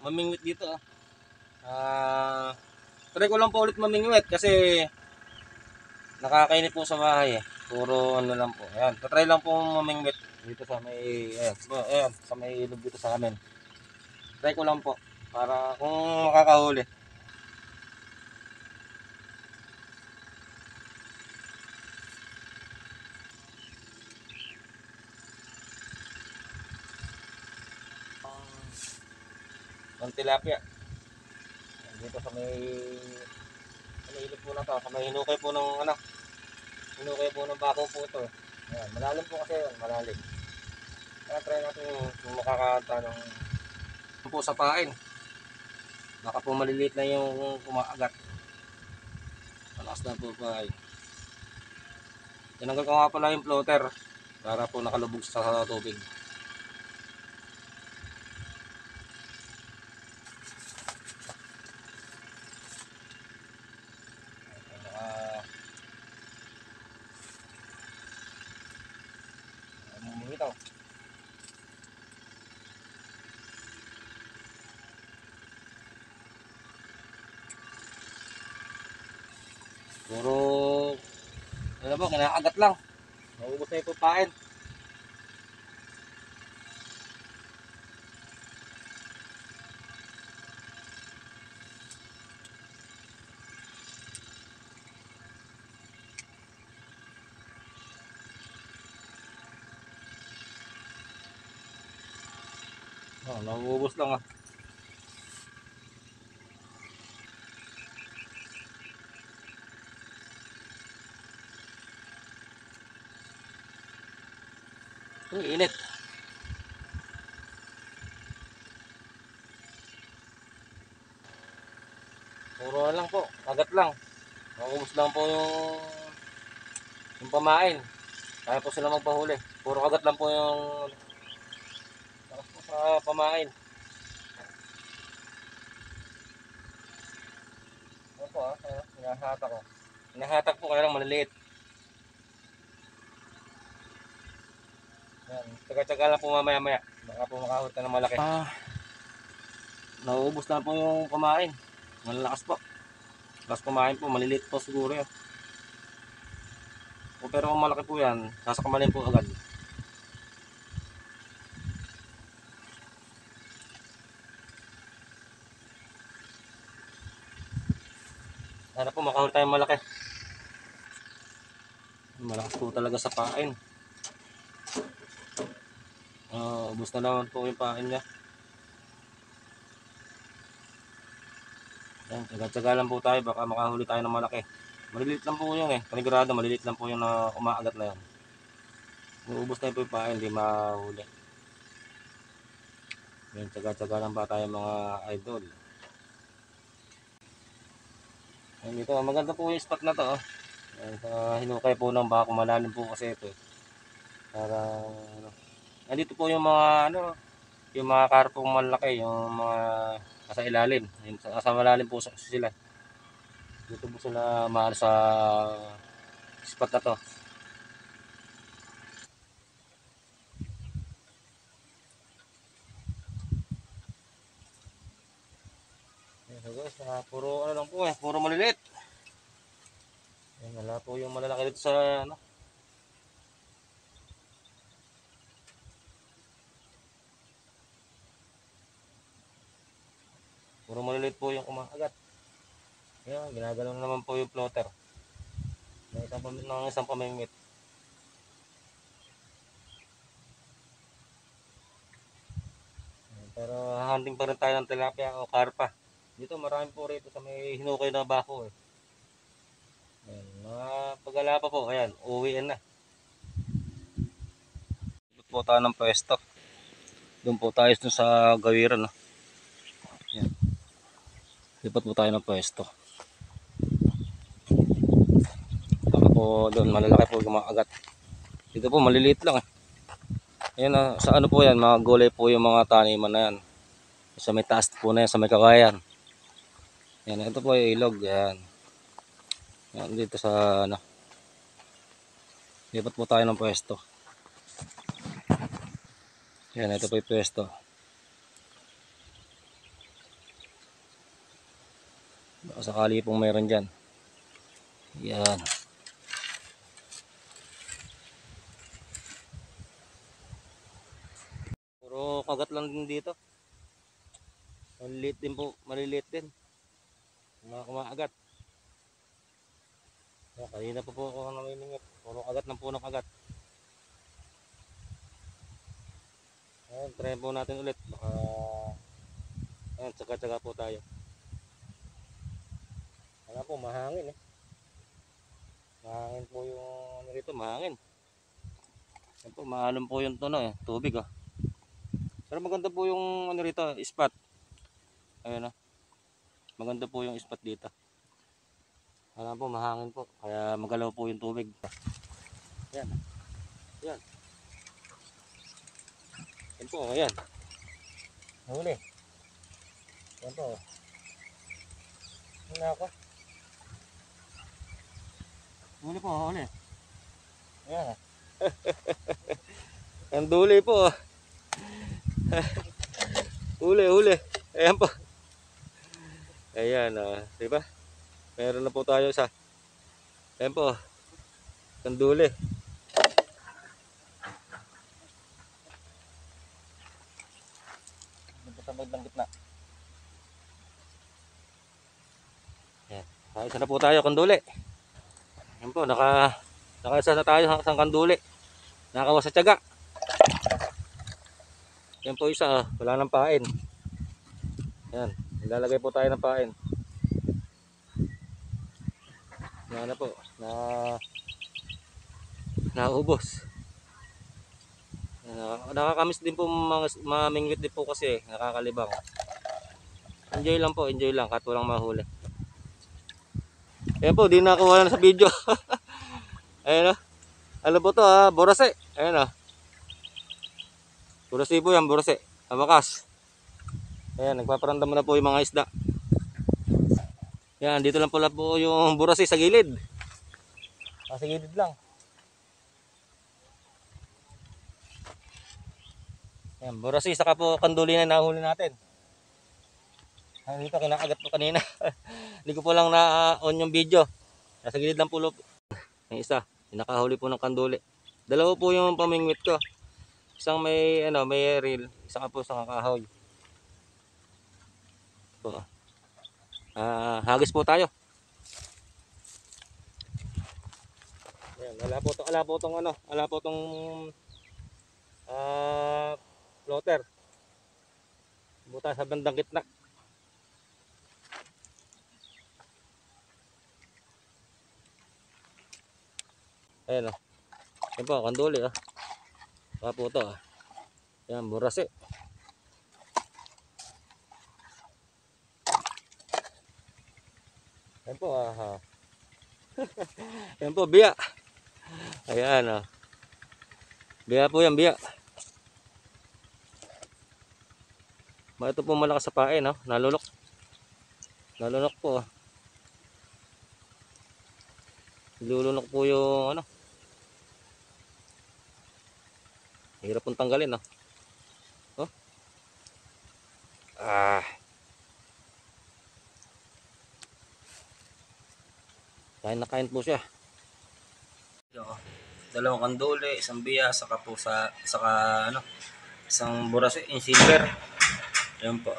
mamingwit dito. Try ko lang po ulit mamingwit kasi nakakainit po sa bahay eh. Puro ano lang po. Ayan, try lang po mamingwit dito sa may ayan, sa may ilog dito sa amin. Try ko lang po para kung makakahuli. Ng tilapia. Dito sa may ilog po na to, sa may hinukay po ng ano, hinukay po ng bako po ito. Ayan, malalim po kasi yun, malalim. Kaya try natin kung makakanta ng po sa pain. Baka po maliliit na yung kumaagat. Malakas na po pain. Tinanggal ko nga pala yung floater para po nakalubog sa tubig. Bumitaw. Puro ano po, kinakagat lang. Naubos na yung pain. Oh, naubos lang ah. Ang init. Puro lang po, kagat lang. Naubos lang po yung pamain. Kaya po sila magpahuli. Puro kagat lang po yung lakas po sa pamain. Ano po hinahatak ko. Hinahatak po kaya lang maliliit. Yan, tsaga-tsaga lang po mamaya-maya. Baka po makahuli ka ng malaki. Nauubos na po yung pamain. Malalakas po. Lakas kumain po, maliliit po siguro yan. Pero kung malaki po yan, sasakamalin po agad. Sana po makahuli tayong malaki. Malakas po talaga sa pain. Ubos na naman po yung pain niya. Yan, tsaga-tsaga lang po tayo, baka makahuli tayo ng malaki. Maliliit lang po yung panigurado, maliliit lang po yung na umaagat na yan. Uubos na po yung pain, hindi mahuli. Yan, tsaga-tsaga lang ba tayo mga idol. Yan, dito, maganda po yung spot na to. Yan, hinukay po ng bako, malalim po kasi ito. Para, nandito po yung mga, yung mga karpong malaki, yung mga nasa ilalim. Nasa malalim po sila. Dito po sila mahal sa spot na to. So guys, puro ano lang po puro maliliit. Yan, wala po yung malalaki dito sa puro maliliit po yung kumakagat. Yan, ginagalaw naman po yung floater. Ng isang pamingwit. Pero hunting pa rin tayo ng tilapia o karpa. Dito marami po rito sa may hinukay na bako Ayan, mga pagala pa po, ayan, uwiin na. Dito po tayo ng pwesto. Doon po tayo sa gawiran. Ayan. Lipat po tayo ng pwesto. Baka po doon malalaki po gumakagat. Dito po maliliit lang Ayan sa ano po yan, mga gulay po yung mga taniman na yan. Sa may taas po na yan, sa may kawayan. Yan, ito po yung ilog. Yan. Yan, dito sa lipat po tayo ng pwesto. Yan, ito po yung pwesto. O sakali pong meron dyan. Yan. Puro kagat lang din dito. Maliliit din po, maliliit din. Mga kumaagat. Kanina pa po ako namimingit. Puro kagat ng punong kagat. Ayan, try po natin ulit. Baka, ayan, tsaga-tsaga po tayo. Wala po, mahangin eh. Mahangin po yung ano rito, mahangin. Ayan po, maalon po yung tono eh, tubig ah. Pero maganda po yung ano rito, spot. Ayan ah. Maganda po yung spot dito. Wala po, mahangin po. Kaya magalaw po yung tubig. Ayan. Ayan. Ayan po, ayan. Huli. Ayan po. Huli ako. Huli po, huli. Ayan. Ang duli po. Huli, huli. Ayan po. Ayan, diba? Meron na po tayo isa. Ayan po. Ang duli. Sabag ng gitna. Ayan. Isa na po tayo, kanduli. Ayan po, nakaisa na tayo sa kanduli. Nakawas sa tiyaga. Ayan po isa, wala nang pain. Ayan, ilalagay po tayo ng pain. Na po, naubos. Nakakamiss din po mamingwit din po kasi nakakalibang. Enjoy lang po, enjoy lang kahit walang mahuli. Ayan po, di nakuha na sa video. Ayan o. Ano po to ha? Borase. Ayan o. Borase po yan, borase. Abakas. Ayan, nagpaparandam na po yung mga isda. Ayan, dito lang pala po yung borase sa gilid. Sa gilid lang. Ayan, borasi, saka po kanduli na nahuli natin. Ayan, dito kinakagat po kanina. Hindi ko po lang na-on yung video. Nasa gilid lang po yung isa. Nakahuli po ng kanduli. Dalawa po yung pamingwit ko. Isang may may reel, isa ka po sa kakahoy. Po. Hagis po tayo. Ayan, wala po tong floater. Buta sa bandang gitna. Ayan o. Ayan po, kanduli o. Saka po ito o. Ayan, burase. Ayan po Ayan po, biya. Ayan o. Biya po yan, biya. Ito po malakas sa pain, no? Nalunok. Nalunok po. Lulunok po yung hirap pong tanggalin, no? Oh. Kain na kain po siya. Dalawang kanduli, isang biya, saka po isang burase, yung silver. Ayan po.